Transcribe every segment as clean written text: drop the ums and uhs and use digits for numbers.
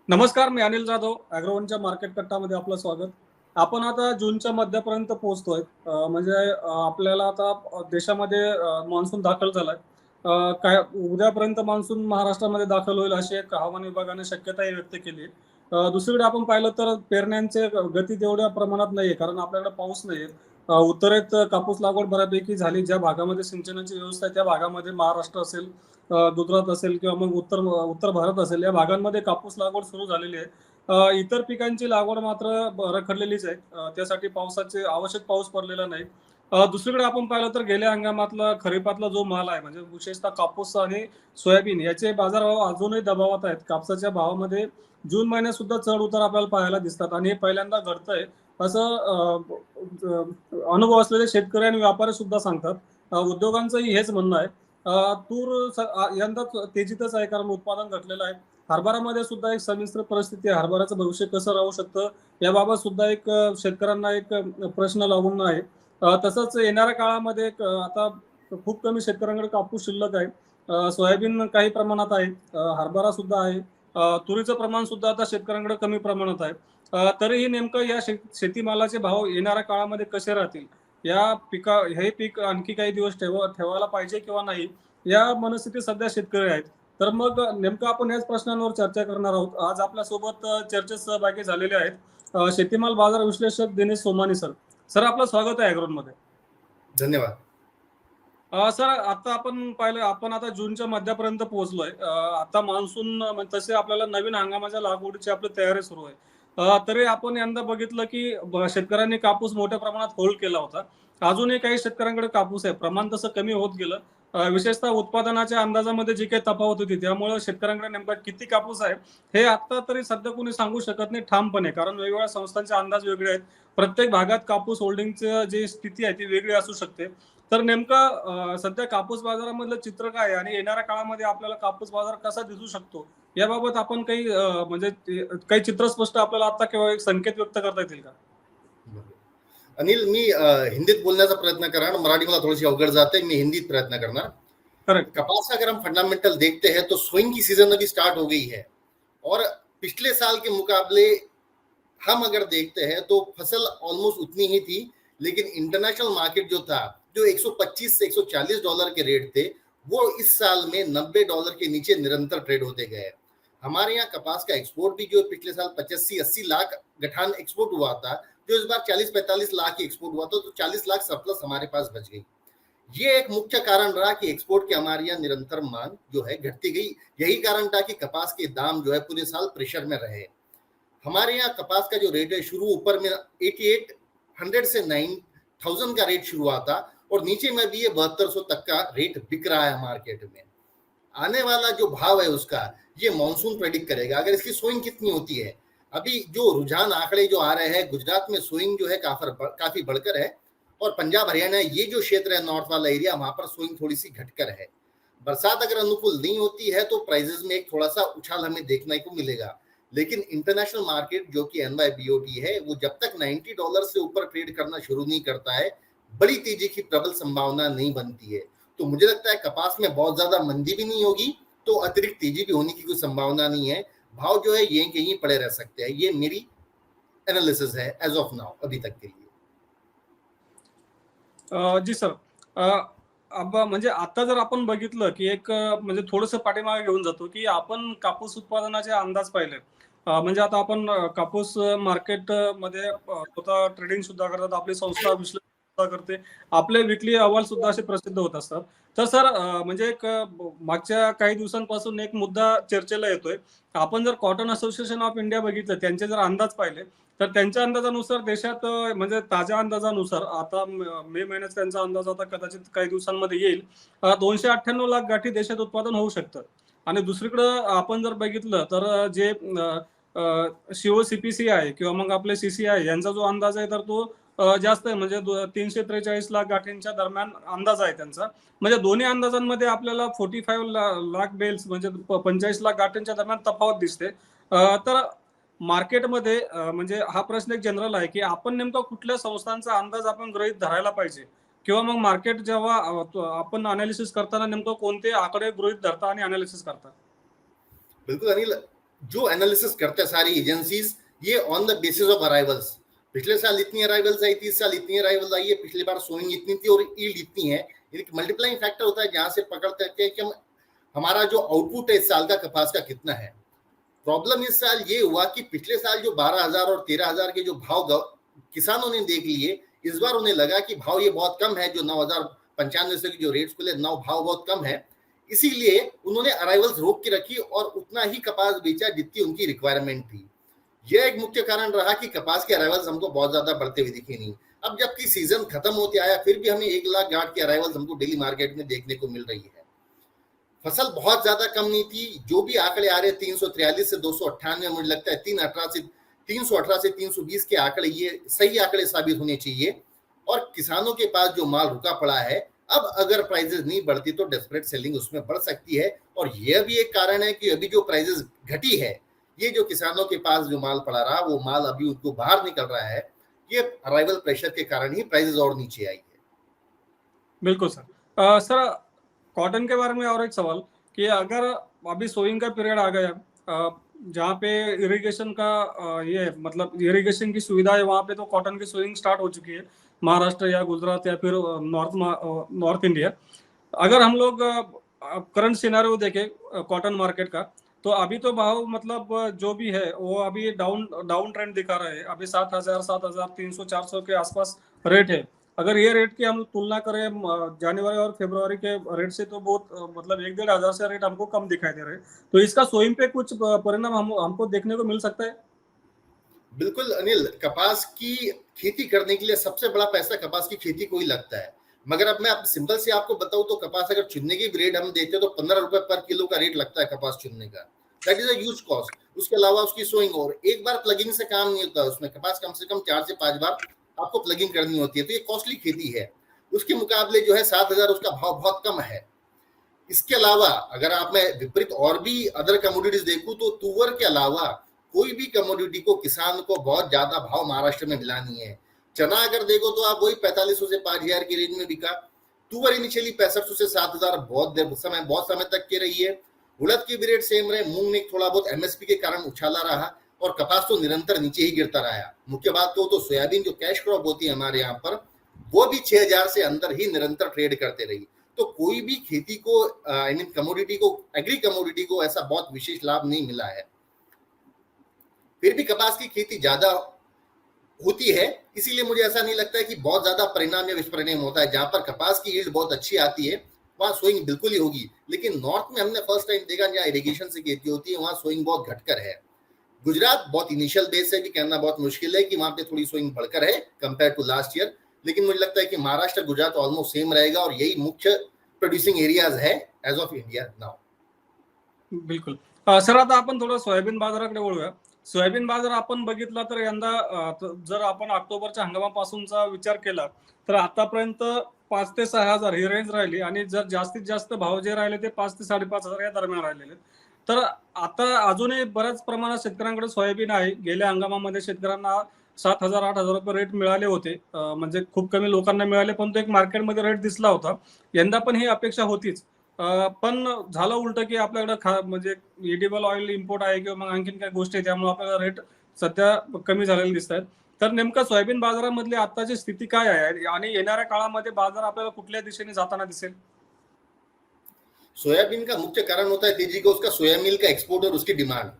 नमस्कार, मी अनिल जाधव. ॲग्रोवनच्या मार्केट कट्टामध्ये आपलं स्वागत. आपण आता जूनच्या मध्यापर्यंत पोहोचतोय. म्हणजे आपल्याला आता देशामध्ये मान्सून दाखल झालाय. काय उद्यापर्यंत मान्सून महाराष्ट्रामध्ये दाखल होईल अशी एक हवामान विभागाने शक्यताही व्यक्त केली आहे. दुसरीकडे आपण पाहिलं तर पेरण्यांचे गती तेवढ्या प्रमाणात नाहीये, कारण आपल्याकडे पाऊस नाहीये. उत्तरेत कापूस लागवड बऱ्यापैकी झाली. ज्या भागामध्ये सिंचनाची व्यवस्था आहे त्या भागामध्ये महाराष्ट्र असेल, गुजरात असेल किंवा मग उत्तर उत्तर भारत असेल, या भागांमध्ये कापूस लागवड सुरू झालेली आहे. इतर पिकांची लागवड मात्र रखडलेलीच आहे. त्यासाठी पावसाचे आवश्यक पाऊस पडलेला नाही. दुसरीकडे आपण पाहिलं तर गेल्या हंगामातला खरीपातला जो माल आहे, म्हणजे विशेषतः कापूस आणि सोयाबीन याचे बाजारभाव अजूनही दबावात आहेत. कापसाच्या भावामध्ये जून महिन्यात सुद्धा चढ उतार आपल्याला पाहायला दिसतात आणि हे पहिल्यांदा घडतंय असं अनुभव असलेले शेतकरी आणि व्यापारी सुद्धा सांगतात. उद्योगांचंही हेच म्हणणं आहे. तूर यंदा तेजीतच आहे, कारण उत्पादन घटलेलं आहे. हरभरामध्ये सुद्धा एक संमिश्र परिस्थिती आहे. हरभऱ्याचं भविष्य कसं राहू शकतं याबाबत सुद्धा एक शेतकऱ्यांना एक प्रश्न लागून आहे. तसंच येणाऱ्या काळामध्ये एक आता खूप कमी शेतकऱ्यांकडे कापूस शिल्लक आहे. सोयाबीन काही प्रमाणात आहे. हरभरा सुद्धा आहे. तुरीचं प्रमाण सुद्धा आता शेतकऱ्यांकडे कमी प्रमाणात आहे. तरीही नेमकं या शेतीमालाचे भाव येणाऱ्या काळामध्ये कसे राहतील? हे पीक आणखी काही दिवस ठेवायला पाहिजे किंवा नाही, या मनस्थितीत सध्या शेतकरी आहेत. तर मग नेमकं आपण याच प्रश्नांवर चर्चा करणार आहोत. आज आपल्यासोबत चर्चेत सहभागी झालेले आहेत शेतीमाल बाजार विश्लेषक दिनेश सोमानी सर. सर, आपलं स्वागत आहे ॲग्रोनमध्ये. धन्यवाद. सर, आता आपण पाहिलं, आपण आता जूनच्या मध्यापर्यंत पोहोचलोय. आता मान्सून तसे आपल्याला नवीन हंगामाच्या लागवडीची आपली तयारी सुरू आहे. तरी आपण यंदा बघितलं की शेतकऱ्यांनी कापूस मोठ्या प्रमाणात होल्ड केला होता. अजूनही काही शेतकऱ्यांकडे कापूस आहे. प्रमाण तसं कमी होत गेलं. विशेषतः उत्पादनाच्या अंदाजामध्ये जी काही तफावत होती त्यामुळे शेतकऱ्यांकडे नेमका किती कापूस आहे हे आता तरी सध्या कोणी सांगू शकत नाही ठामपणे, कारण वेगवेगळ्या संस्थांचे अंदाज वेगळे आहेत. प्रत्येक भागात कापूस होल्डिंगची जी स्थिती आहे ती वेगळी असू शकते. तर नेमकं सध्या कापूस बाजारामधलं चित्र काय आहे आणि येणाऱ्या काळामध्ये आपल्याला कापूस बाजार कसा दिसू शकतो याबाबत आपण काही म्हणजे काही चित्र स्पष्ट आपल्याला आता किंवा एक संकेत व्यक्त करता येतील का? अनिल, मी हिंदीत बोलण्याचा प्रयत्न करणार. मराठी मला थोड़ी सी अवघड जाते, मैं हिंदीत प्रयत्न करना। करेक्ट। कपास का अगर हम फंडामेंटल देखते हैं तो सोइंग की सीजन अभी स्टार्ट हो गई है और पिछले साल के मुकाबले हम अगर देखते हैं तो फसल ऑलमोस्ट उतनी ही थी, लेकिन इंटरनेशनल मार्केट जो था, जो 125 से 140 डॉलर के रेट थे, वो इस साल में 90 डॉलर के नीचे निरंतर ट्रेड होते गए। हमारे यहाँ कपास का एक्सपोर्ट भी जो पिछले साल 85-80 लाख गठान एक्सपोर्ट हुआ था, जो इस बार 40-45 लाख ही एक्सपोर्ट हुआ था, तो 40 लाख सरप्लस हमारे पास बच गई। ये एक मुख्य कारण रहा कि एक्सपोर्ट की हमारे यहाँ निरंतर मांग जो है घटती गई। यही कारण था कि कपास के दाम जो है पूरे साल प्रेशर में रहे। हमारे यहाँ कपास का जो रेट है शुरू ऊपर में 8800 से 9000 का रेट शुरू हुआ था और नीचे में भी ये 7200 तक का रेट बिक रहा है मार्केट में। आने वाला जो भाव है उसका ये मानसून प्रेडिक्ट करेगा, अगर इसकी सोइंग कितनी होती है। अभी जो रुझान आंकड़े जो आ रहे हैं, गुजरात में सोइंग जो है काफी बढ़कर है और पंजाब हरियाणा ये जो क्षेत्र है नॉर्थ वाला एरिया, वहां पर सोइंग थोड़ी सी घटकर है। बरसात अगर अनुकूल नहीं होती है तो प्राइसेस में एक थोड़ा सा उछाल हमें देखने को मिलेगा, लेकिन इंटरनेशनल मार्केट जो कि NYBOT है, वो जब तक 90 डॉलर से ऊपर ट्रेड करना शुरू नहीं करता है, बड़ी तेजी की प्रबल संभावना नहीं बनती है। तो मुझे लगता है कपास में बहुत ज्यादा मंदी भी नहीं होगी, तो अतिरिक्त तेजी भी होने की कोई संभावना नहीं है। भाव जो है ये कहीं पड़े रह सकते हैं। ये मेरी एनालिसिस है एज ऑफ नाउ, अभी तक के लिए। जी सर, अब म्हणजे आता जर आपण बघितलं की एक म्हणजे थोडंसं पाठीमागे घेऊन जातो की आपण कापूस उत्पादनाचे अंदाज पाहिले. म्हणजे आता आपण कापूस मार्केट मध्ये स्वतः ट्रेडिंग सुद्धा करतात, आपली संस्था विश्लेषण सुद्धा करते, आपले विकली अहवाल सुद्धा असे प्रसिद्ध होत असतात. तर सर, म्हणजे एक मागच्या काही दिवसांपासून एक मुद्दा चर्चेला येतोय. आपण जर कॉटन असोसिएशन ऑफ इंडिया बघितलं, त्यांचे जर अंदाज पाहिले तर त्यांच्या अंदाजानुसार देशात म्हणजे ताज्या अंदाजानुसार आता मे महिन्यात त्यांचा अंदाज आता कदाचित काही दिवसांमध्ये येईल, 298 लाख गाठी देशात उत्पादन होऊ शकतं. आणि दुसरीकडं आपण जर बघितलं तर जे COCPC आहे किंवा मग आपले CCI यांचा जो अंदाज आहे तर तो जास्त आहे, म्हणजे 343 लाख गाठींच्या दरम्यान अंदाज आहे त्यांचा. म्हणजे दोन्ही अंदाजांमध्ये आपल्याला 45 लाख बेल्स म्हणजे 45 लाख गाठींच्या दरम्यान तफावत दिसते. तर मार्केटमध्ये म्हणजे हा प्रश्न एक जनरल आहे की आपण नेमका कुठल्या संस्थांचा अंदाज आपण गृहीत धरायला पाहिजे, किंवा मग मार्केट जेव्हा आपण अनालिसिस करताना नेमकं कोणते आकडे गृहीत धरता आणि अनालिसिस करता? बिल्कुल अनिल, जो एनालिसिस करते हैं सारी एजेंसीज, ये on the basis of arrivals. पिछले साल इतनी अराइवल्स आई थी, इस साल इतनी अराइवल्स आई है, पिछली बार सोइंग इतनी थी और यील्ड इतनी है। एक मल्टीप्लाइंग फैक्टर होता है जहां से पकड़ते हैं कि हमारा जो आउटपुट है इस साल का कपास का कितना है। प्रॉब्लम इस साल ये हुआ कि पिछले साल जो 12,000 और 13,000 के जो भाव किसानों ने देख लिए, इस बार उन्हें लगा कि भाव ये बहुत कम है, जो 9,095 से जो रेट्स खुले, नौ भाव बहुत कम है, इसीलिए उन्होंने अराइवल्स रोक के रखी और उतना ही कपास बेचा जितनी उनकी रिक्वायरमेंट थी। यह एक मुख्य कारण रहा कि कपास के अराइवल्स हमको बहुत ज्यादा बढ़ते हुए दिखे नहीं। अब जबकि सीजन खत्म होते आया, फिर भी हमें 1,00,000 गांठ के अराइवल्स हमको डेली मार्केट में देखने को मिल रही है। फसल बहुत ज्यादा कम नहीं थी, जो भी आंकड़े आ रहे 343 से 298, मुझे लगता है 318 से 320 के आंकड़े ये सही आंकड़े साबित होने चाहिए। और किसानों के पास जो माल रुका पड़ा है, अब अगर प्राइसेस नहीं बढ़ती तो डेस्परेट सेलिंग उसमें बढ़ सकती है। और यह भी एक कारण है कि अभी जो प्राइसेस घटी है, ये जो किसानों के पास जो माल पड़ा रहा, वो माल अभी उनको बाहर निकल रहा है, ये अराइवल प्रेशर के कारण ही प्राइसेस और नीचे आई है। बिल्कुल सर। सर, कॉटन के बारे में और एक सवाल कि अगर अभी सोइंग का पीरियड आ गया, जहाँ पे इरिगेशन का ये मतलब इरिगेशन की सुविधा है, वहाँ पे तो कॉटन की सोइंग स्टार्ट हो चुकी है, महाराष्ट्र या गुजरात या फिर नॉर्थ इंडिया। अगर हम लोग करंट सिनेरियो देखें कॉटन मार्केट का, तो अभी तो भाव मतलब जो भी है वो अभी डाउन ट्रेंड दिखा रहे हैं। अभी 7,000, 7,300, 400 के आसपास रेट है। अगर ये रेट की हम तुलना करें जनवरी और फरवरी के रेट से, तो बहुत मतलब 1-1.5 हजार से रेट हमको कम दिखाई दे रहे हैं। तो इसका सोइंग पे कुछ परिणाम हमको देखने को मिल सकता है? बिल्कुल अनिल, कपास की खेती करने के लिए सबसे बड़ा पैसा कपास की खेती को ही लगता है। मगर अब मैं सिंपल से आपको बताऊं तो कपास अगर चुनने की रेट हम देते हैं तो 15 रुपए पर किलो का रेट लगता है कपास चुनने का। That is a huge cost. उसके अलावा उसकी सोइंग, और एक बार प्लगिंग से काम नहीं होता, उसमें कपास कम से कम 4 से 5 बार आपको प्लगिंग करनी होती है, तो ये कॉस्टली खेती है। उसके मुकाबले जो है 7,000 उसका भाव बहुत कम है। इसके अलावा अगर आप मैं विपरीत और भी अदर कमोडिटीज देखूं तो तुअर के अलावा कोई भी कमोडिटी को किसान को बहुत ज्यादा भाव महाराष्ट्र में मिला नहीं है। चना अगर देखो तो आप वही 4500 से 5,000 की रेंज में बिका। तुअर इनिशियली 6500 से 7,000 बहुत समय तक के रही है। उड़द की भी रेट सेम रहे। मूंग ने थोड़ा बहुत एमएसपी के कारण उछाला रहा और कपास तो निरंतर नीचे ही गिरता रहा। मुख्य बात तो सोयाबीन जो कैश क्रॉप होती है हमारे यहाँ पर, वो भी 6,000 से अंदर ही निरंतर ट्रेड करते रही। तो कोई भी खेती को कमोडिटी को, एग्री कमोडिटी को ऐसा बहुत विशेष लाभ नहीं मिला है। फिर भी कपास की खेती ज्यादा होती है, इसीलिए मुझे ऐसा नहीं लगता है कि बहुत ज्यादा परिणाम या विस्परिणाम होता है। जहां पर कपास की यील्ड बहुत अच्छी आती है वहां सोइंग बिल्कुल ही होगी। लेकिन नॉर्थ में हमने फर्स्ट टाइम देखा जहाँ इरिगेशन से खेती होती है वहां सोइंग बहुत घटकर है। गुजरात बहुत इनिशियल बेस से भी कहना बहुत मुश्किल है कि वहां पे थोड़ी सोइंग बढ़कर है कंपेयर टू लास्ट ईयर। लेकिन मुझे लगता है कि महाराष्ट्र गुजरात ऑलमोस्ट सेम रहेगा और यही मुख्य प्रोड्यूसिंग एरियाज है एज ऑफ इंडिया नाउ। बिल्कुल। सर, आता आपण थोडं सोयाबीन बाजाराकडे वळूया. सोयाबीन बाजार आपण बघितला तर यंदा जर आपण ऑक्टोबरच्या हंगामापासूनचा विचार केला तर आतापर्यंत 5 ते 6,000 ही रेंज राहिली आणि जर जास्तीत जास्त भाव जे राहिले ते 5 ते 5,500 या दरम्यान राहिलेले. तर आता अजूनही बऱ्याच प्रमाणात शेतकऱ्यांकडे सोयाबीन आहे. गेल्या हंगामामध्ये शेतकऱ्यांना 7,000, 8,000 रुपये रेट मिळाले होते. म्हणजे खूप कमी लोकांना मिळाले, पण तो एक मार्केटमध्ये रेट दिसला होता. यंदा पण ही अपेक्षा होतीच. पण झालं उलट की आपल्याकडे म्हणजे एडिबल ऑइल इम्पोर्ट आहे किंवा मग आणखीन काही गोष्टी त्यामुळे आपल्याला रेट सध्या कमी झालेले दिसत आहेत. तर नेमका सोयाबीन बाजारामधली आताची स्थिती काय आहे आणि येणाऱ्या काळामध्ये बाजार आपल्याला कुठल्या दिशेने जाताना दिसेल? सोयाबीन का मुख्य कारण होता है तेजी का उसका सोया मिल का एक्सपोर्ट और उसकी डिमांड।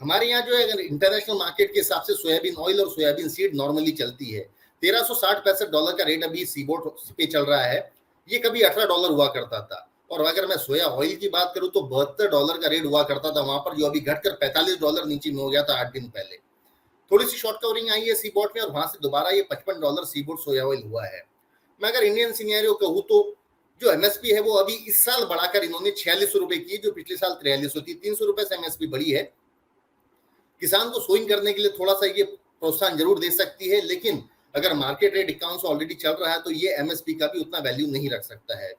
हमारे यहाँ जो है अगर इंटरनेशनल मार्केट के हिसाब से सोयाबीन ऑयल और सोयाबीन सीड नॉर्मली चलती है। $1360-65 का रेट अभी सीबोर्ड पे चल रहा है। ये कभी $18 हुआ करता था। और अगर मैं सोया ऑयल की बात करूं तो $72 का रेट हुआ करता था वहां पर, जो अभी घटकर $45 नीचे में हो गया था 8 दिन पहले। थोड़ी सी शॉर्ट कवरिंग आई है सीबोर्ड में और वहां से दोबारा ये $55 सीबोर्ड सोया ऑयल हुआ है। मैं अगर इंडियन सिनेरियो कहूँ तो जो एमएसपी है वो अभी इस साल बढ़ाकर इन्होंने 46 रुपए की, जो पिछले साल 43 थी। 300 रुपए से एमएसपी बढ़ी है। किसान को सोइंग करने के लिए थोड़ा सा ये प्रोत्साहन जरूर दे सकती है, लेकिन अगर मार्केट रेट 5100 ऑलरेडी चल रहा है तो ये एमएसपी का भी उतना वैल्यू नहीं रख सकता है।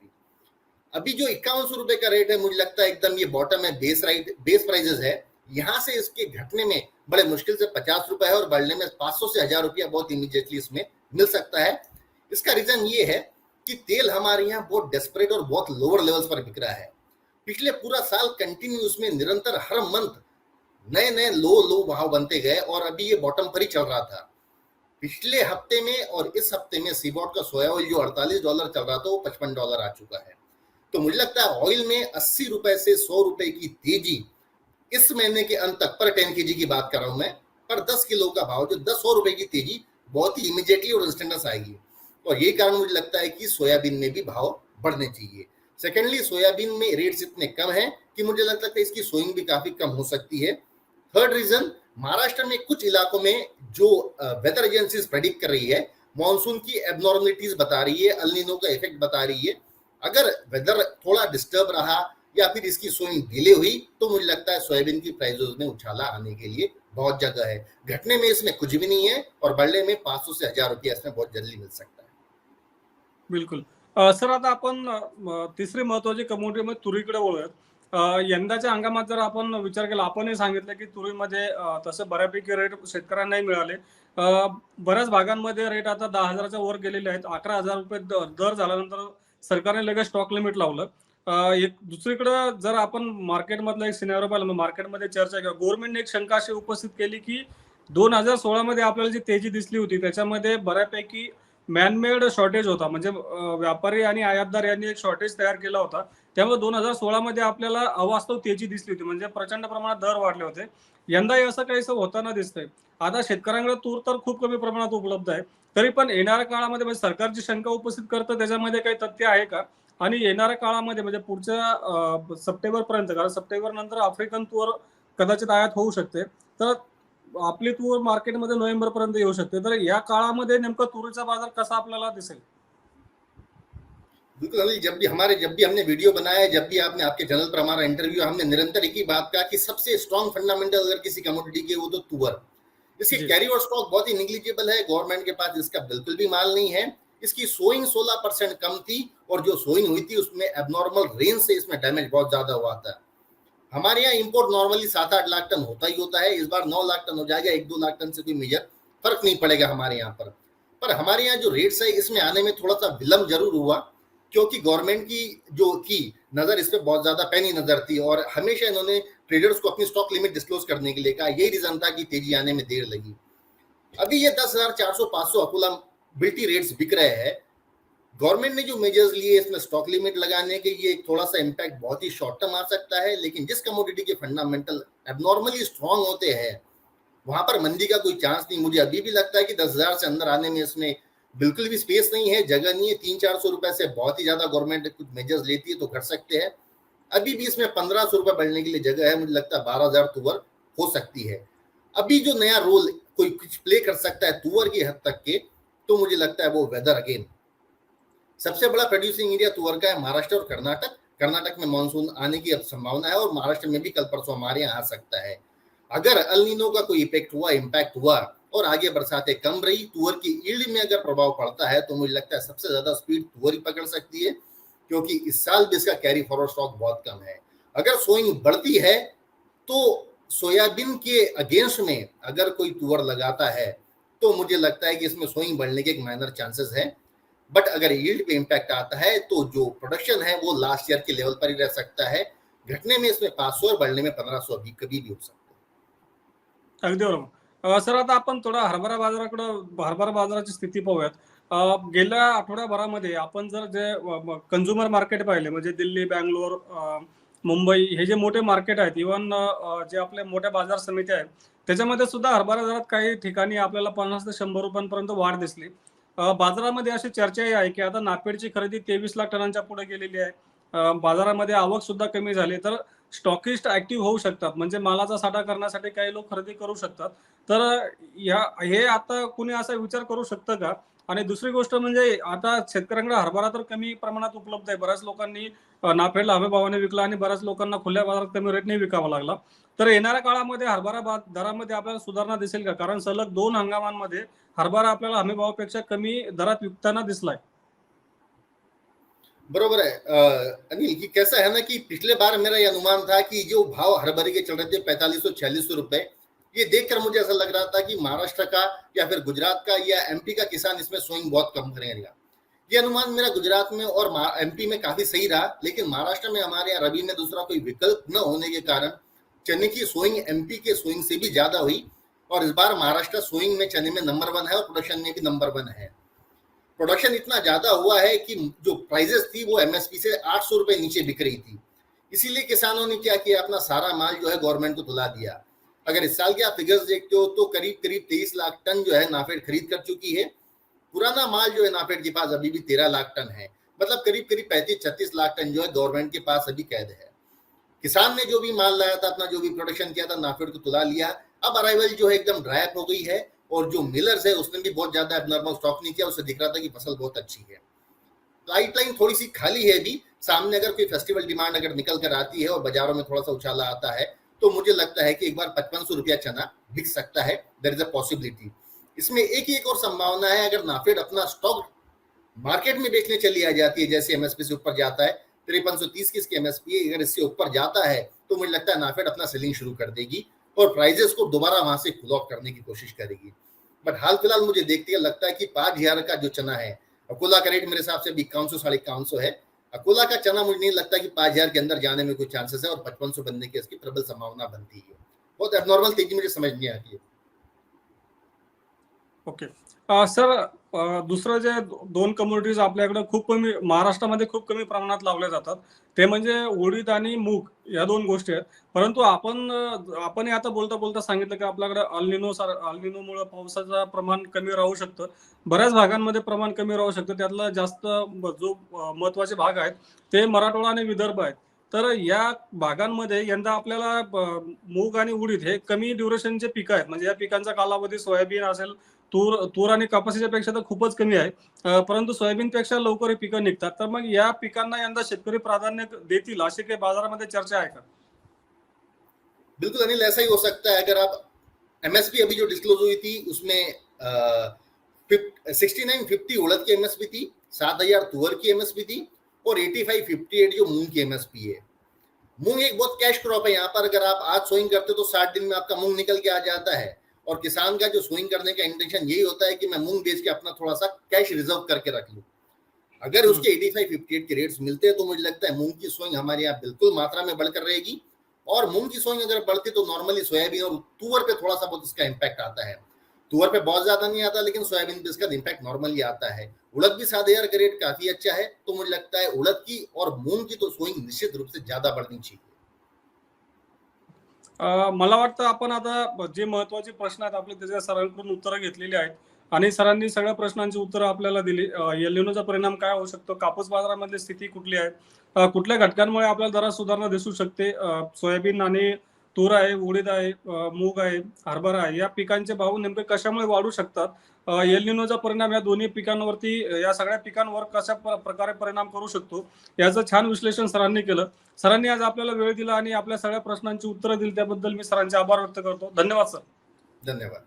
अभी जो 5100 रुपए का रेट है मुझे लगता है एकदम ये बॉटम है, बेस प्राइजेस है। यहाँ से इसके घटने में बड़े मुश्किल से 50 रुपए है और बढ़ने में 500 से 1000 रुपया बहुत इमीडिएटली इसमें मिल सकता है। इसका रीजन ये है कि तेल हमारे यहाँ बहुत डेस्परेट और बहुत लोअर लेवल्स पर बिक रहा है। पिछले पूरा साल कंटिन्यू उसमें निरंतर हर मंथ नए नए लो लो भाव बनते गए और अभी ये बॉटम पर ही चल रहा था। पिछले हफ्ते में और इस हफ्ते में सीबॉट का सोया ऑयल जो $48 चल रहा था वो $55 आ चुका है। तो मुझे लगता है ऑयल में 80 रुपए से 100 रुपए की तेजी इस महीने के अंत तक, पर 10 kg की बात कर रहा हूं मैं, पर 10 किलो का भाव जो 10 रुपए की तेजी बहुत ही इमीडिएटली और इंस्टेंटस आएगी। और ये कारण मुझे लगता है कि सोयाबीन में भी भाव बढ़ने चाहिए। सेकेंडली, सोयाबीन में रेट्स इतने कम हैं कि मुझे लगता है इसकी सोइंग भी काफी कम हो सकती है। थर्ड रीजन, महाराष्ट्र में कुछ इलाकों में जो वेदर एजेंसीज प्रेडिक्ट कर रही है, मॉनसून की एबनॉर्मलिटीज बता रही है, अल नीनो का इफेक्ट बता रही है। अगर वेदर थोड़ा डिस्टर्ब रहा या फिर इसकी सोइंग डिले हुई तो मुझे लगता है सोयाबीन की प्राइसेस में उछाला आने के लिए बहुत जगह है। घटने में इसमें कुछ भी नहीं है और बढ़ने में 500 से 1000 रुपया इसमें बहुत जल्दी मिल सकता है। बिलकुल. सर, आता आपण तिसरी महत्वाची कमोडिटी मध्ये तुरीकडे वळूयात. यंदाच्या हंगामात जर आपण विचार केला, आपणही सांगितलं की तुरीमध्ये तसं बऱ्यापैकी रेट शेतकऱ्यांनाही मिळाले. बऱ्याच भागांमध्ये रेट आता 10,000च्या वर गेलेले आहेत. 11,000 रुपये दर झाल्यानंतर सरकारने लगेच स्टॉक लिमिट लावलं. एक दुसरीकडे जर आपण मार्केटमधला एक सिनेरिओ पाहिला, मार्केटमध्ये चर्चा किंवा गव्हर्नमेंटने एक शंका अशी उपस्थित केली की 2016 मध्ये आपल्याला जी तेजी दिसली होती त्याच्यामध्ये बऱ्यापैकी मॅनमेड शॉर्टेज होता. म्हणजे व्यापारी आणि आयातदार यांनी एक शॉर्टेज तयार केला होता. त्यामुळे 2016 मध्ये आपल्याला अवास्तव तेजी दिसली होती. म्हणजे प्रचंड प्रमाणात दर वाढले होते. यंदाही असं काहीसं होताना दिसतंय. आता शेतकऱ्यांकडे तूर तर खूप कमी प्रमाणात उपलब्ध आहे. तरी पण येणाऱ्या काळामध्ये म्हणजे सरकार जी शंका उपस्थित करतं त्याच्यामध्ये काही तथ्य आहे का? आणि येणाऱ्या काळामध्ये म्हणजे पुढच्या सप्टेंबरपर्यंत, कारण सप्टेंबर नंतर आफ्रिकन तूर कदाचित आयात होऊ शकते. तर आपली तूर मार्केटमध्ये नोव्हेंबरपर्यंत येऊ शकते. तर या काळामध्ये नेमका तुरीचा बाजार कसा आपल्याला दिसेल? बिल्कुल अनिल, जब भी हमने वीडियो बनाया, जब भी आपने आपके चैनल पर हमारा इंटरव्यू, हमने निरंतर एक ही बात कहा कि सबसे स्ट्रॉन्ग फंडामेंटल अगर किसी कमोडिटी के वो तो तुअर। इसकी जी. कैरी और स्टॉक बहुत ही निग्लिजिबल है, गवर्नमेंट के पास इसका बिल्कुल भी माल नहीं है। इसकी सोइंग 16% कम थी और जो सोइंग हुई थी उसमें एबनॉर्मल रेन से इसमें डैमेज बहुत ज्यादा हुआ था। हमारे यहाँ इंपोर्ट नॉर्मली 7-8 लाख टन होता ही होता है, इस बार 9 लाख टन हो जाएगा। 1-2 लाख टन से कोई मेजर फर्क नहीं पड़ेगा हमारे यहाँ पर हमारे यहाँ जो रेट्स है इसमें आने में थोड़ा सा विलंब जरूर हुआ, क्योंकि गवर्नमेंट की जो थी नजर इस पर बहुत ज्यादा पैनी नजर थी और हमेशा इन्होंने ट्रेडर्स को अपनी स्टॉक लिमिट डिस्क्लोज करने के लिए कहा। यही रीजन था कि तेजी आने में देर लगी। अभी ये 10,400-500 अकुला बिल्टी रेट्स बिक रहे हैं। गवर्नमेंट ने जो मेजर्स लिए इसमें स्टॉक लिमिट लगाने के, ये थोड़ा सा इम्पैक्ट बहुत ही शॉर्ट टर्म आ सकता है, लेकिन जिस कमोडिटी के फंडामेंटल एबनॉर्मली स्ट्रांग होते हैं वहां पर मंदी का कोई चांस नहीं। मुझे अभी भी लगता है कि 10,000 से अंदर आने में इसमें बिल्कुल भी स्पेस नहीं है, जगह नहीं है। 300-400 रुपए से बहुत ही ज्यादा गवर्नमेंट कुछ मेजर्स लेती है तो कर सकते हैं। अभी भी इसमें 1,500 रुपए बढ़ने के लिए जगह है। मुझे लगता है 12,000 तुवर हो सकती है। अभी जो नया रोल कोई कुछ प्ले कर सकता है तुवर की हद तक के, तो मुझे लगता है वो वेदर अगेन। सबसे बड़ा प्रोड्यूसिंग एरिया तुअर का है महाराष्ट्र और कर्नाटक। कर्नाटक में मानसून आने की अब संभावना है और महाराष्ट्र में भी कल परसों हमारे यहाँ आ सकता है। अगर अल नीनो का कोई इम्पैक्ट हुआ और आगे बरसातें कम रही, तुअर की यील्ड में अगर प्रभाव पड़ता है तो मुझे लगता है सबसे ज्यादा स्पीड तुअर ही पकड़ सकती है, क्योंकि इस साल भी इसका कैरी फॉरवर्ड स्टॉक बहुत कम है। अगर सोइंग बढ़ती है तो सोयाबीन के अगेंस्ट में अगर कोई तुअर लगाता है तो मुझे लगता है कि इसमें सोइंग बढ़ने के एक माइनर चांसेस है। बट अगर यील्ड पे इम्पैक्ट आता है तो जो प्रोडक्शन है वो लास्ट ईयर के लेवल पर ही रह सकता है। घटने में इसमें 500 और बढ़ने में 1,500 अभी कभी भी हो सकता है। अगदी बरोबर. सर, आता आपण थोडा हरभरा बाजाराची स्थिती पाहूयात. गेल्या आठवड्याभरामध्ये आपण जर जे कंझ्युमर मार्केट पाहिले, म्हणजे दिल्ली, बँगलोर, मुंबई हे जे मोठे मार्केट आहेत, इव्हन जे आपल्या मोठ्या बाजार समित्या आहेत त्याच्यामध्ये सुद्धा हरभरा दरात काही ठिकाणी आपल्याला 50 ते 100 रुपयांपर्यंत वाढ दिसली. बाजारामध्ये अशी चर्चाही आहे की आता नापेडची खरेदी 23 लाख टनांच्या पुढे गेलेली आहे. बाजारामध्ये आवक सुद्धा कमी झाली. तर स्टॉकिस्ट ऍक्टिव्ह होऊ शकतात, म्हणजे मालाचा साठा करण्यासाठी काही लोक खरेदी करू शकतात. तर हे आता कुणी असा विचार करू शकतं का? आणि दुसरी गोष्ट म्हणजे आता शेतकऱ्यांकडे हरभरा तर कमी प्रमाणात उपलब्ध आहे. बऱ्याच लोकांनी नाफेडला हमी भावाने विकला आणि बऱ्याच लोकांना खुल्या बाजारात कमी रेटने विकावा लागला. तर येणाऱ्या काळामध्ये हरभरा दरामध्ये आपल्याला सुधारणा दिसेल का? कारण सलग 2 हंगामांमध्ये हरभरा आपल्याला हमी भावापेक्षा कमी दरात विकताना दिसलाय. बरोबर है अनिल, कि कैसा है ना कि पिछले बार मेरा ये अनुमान था कि जो भाव हरभरे के चल रहे थे 4500-4600 रुपए, ये देखकर मुझे ऐसा लग रहा था कि महाराष्ट्र का या फिर गुजरात का या एमपी का किसान इसमें सोइंग बहुत कम करेगा। ये अनुमान मेरा गुजरात में और एमपी में काफी सही रहा, लेकिन महाराष्ट्र में हमारे यहाँ रबी में दूसरा कोई विकल्प न होने के कारण चने की सोइंग एमपी के सोइंग से भी ज्यादा हुई और इस बार महाराष्ट्र सोइंग में चने में नंबर 1 है और प्रोडक्शन में भी नंबर 1 है। प्रोडक्शन इतना ज्यादा हुआ है कि जो प्राइजेस थी वो एमएसपी से 800 रुपए नीचे बिक रही थी। इसीलिए किसानों ने क्या किया, अपना सारा माल जो है गवर्नमेंट को दिला दिया। अगर इस साल के आप फिगर्स देखते हो तो करीब करीब 23 लाख टन जो है नाफेड खरीद कर चुकी है। पुराना माल जो है नाफेड के पास अभी भी 13 लाख टन है, मतलब करीब करीब 35-36 लाख टन जो है गवर्नमेंट के पास अभी कैद है। किसान ने जो भी माल लाया था, अपना जो भी प्रोडक्शन किया था, नाफेड को तुला लिया। अब अराइवल जो है एकदम ड्राई अप हो गई है और जो मिलर्स है उसने भी बहुत ज्यादा एबनॉर्मल स्टॉक नहीं किया, उससे दिख रहा था कि फसल बहुत अच्छी है। पाइपलाइन थोड़ी सी खाली है भी, सामने अगर कोई फेस्टिवल डिमांड अगर निकल कर आती है और बाजारों में थोड़ा सा उछाला आता है तो मुझे लगता है कि एक बार 5500 रुपया चना बिक सकता है। There is a possibility. इसमें एक और संभावना है, अगर नाफेड अपना स्टॉक मार्केट में बेचने चली आ जाती है, जैसे एमएसपी से ऊपर जाता है, 5330 की इसकी एमएसपी है, अगर इससे ऊपर जाता है तो मुझे लगता है नाफेड अपना सेलिंग शुरू कर देगी और प्राइजेस को दोबारा वहां से लॉक करने की कोशिश करेगी। बट हाल फिलहाल मुझे देखते हुए लगता है कि 5000 का जो चना है, अकोला का रेट मेरे हिसाब से 5100 5150 है। अकोला का चना मुझे नहीं लगता कि 5000 के अंदर जाने में कोई चांसेस है और 5500 बनने की इसकी प्रबल संभावना बनती है। बहुत एबनॉर्मल तेजी मुझे समझ नहीं आती है। ओके सर, दुसरं जे दोन कमोडिटीज आपल्याकडे खूप कमी महाराष्ट्रामध्ये खूप कमी प्रमाणात लावल्या जातात ते म्हणजे उडीद आणि मूग, या दोन गोष्टी आहेत. परंतु आपण आता बोलता बोलता सांगितलं की आपल्याकडे अल्निनोमुळे पावसाचं प्रमाण कमी राहू शकतं, बऱ्याच भागांमध्ये प्रमाण कमी राहू शकतं. त्यातला जास्त जो महत्वाचे भाग आहेत ते मराठवाडा आणि विदर्भ आहेत. तर या भागांमध्ये यंदा आपल्याला मूग आणि उडीद हे कमी ड्युरेशनचे पिकं आहेत, म्हणजे या पिकांचा कालावधी सोयाबीन असेल, तूर आणि कपाशीच्या पेक्षा तर खूपच कमी आहे, परंतु सोयाबीनपेक्षा लवकर ही पिकं निघतात. तर मग या पिकांना यंदा शेतकरी प्राधान्य देतील अशी काही बाजारामध्ये चर्चा आहे का? बिल्कुल अनिल, ऐसा ही हो सकता है। अगर आप एमएसपी अभी जो डिस्क्लोज हुई थी उसमें 6950 उड़द की एमएसपी थी, 7000 तुअर की एमएसपी थी और 8558 जो मूंग की एमएसपी है। मूंग एक बहुत कैश क्रॉप है, यहाँ पर अगर आप आज सोइंग करते हो तो 60 दिन में आपका मूंग निकल के आ जाता है और किसान का जो सोइंग करने का इंटेंशन यही होता है कि मैं मूंग बेच के अपना थोड़ा सा कैश रिजर्व करके रख लूं। अगर उसके 85-58 के रेट्स मिलते हैं तो मुझे लगता है मूंग की सोइंग हमारे यहाँ बिल्कुल मात्रा में बढ़कर रहेगी। और मूंग की सोइंग अगर बढ़ती तो नॉर्मली सोयाबीन और तुअर पे थोड़ा सा बहुत इसका इम्पैक्ट आता है। तुअर पे बहुत ज्यादा नहीं आता, लेकिन सोयाबीन पे इसका इम्पैक्ट नॉर्मली आता है। उड़द भी 7000 का रेट काफी अच्छा है, तो मुझे लगता है उड़द की और मूंग की तो सोइंग निश्चित रूप से ज्यादा बढ़नी चाहिए। मला वाटतं आपण आता जे महत्वाचे प्रश्न आहेत आपले त्याच्या सरांकडून उत्तरं घेतलेली आहेत आणि सरांनी सगळ्या प्रश्नांची उत्तरं आपल्याला दिली. एल निनोचा परिणाम काय होऊ शकतो, कापूस बाजारामधली स्थिती कुठली आहे, कुठल्या घटकांमुळे आपल्याला दरात सुधारणा दिसू शकते, सोयाबीन आणि तूर आहे, उडीद आहे, मूग आहे, हरभरा आहे, या पिकांचे भाव नेमके कशामुळे वाढू शकतात, एल निनोचा परिणाम या दोन्ही पिकांवरती, या सगळ्या पिकांवर कशा प्रकारे परिणाम करू शकतो, याचं छान विश्लेषण सरांनी केलं. सरांनी आज आपल्याला वेळ दिला आणि आपल्या सगळ्या प्रश्नांची उत्तरं दिली त्याबद्दल मी सरांचे आभार व्यक्त करतो. धन्यवाद सर. धन्यवाद.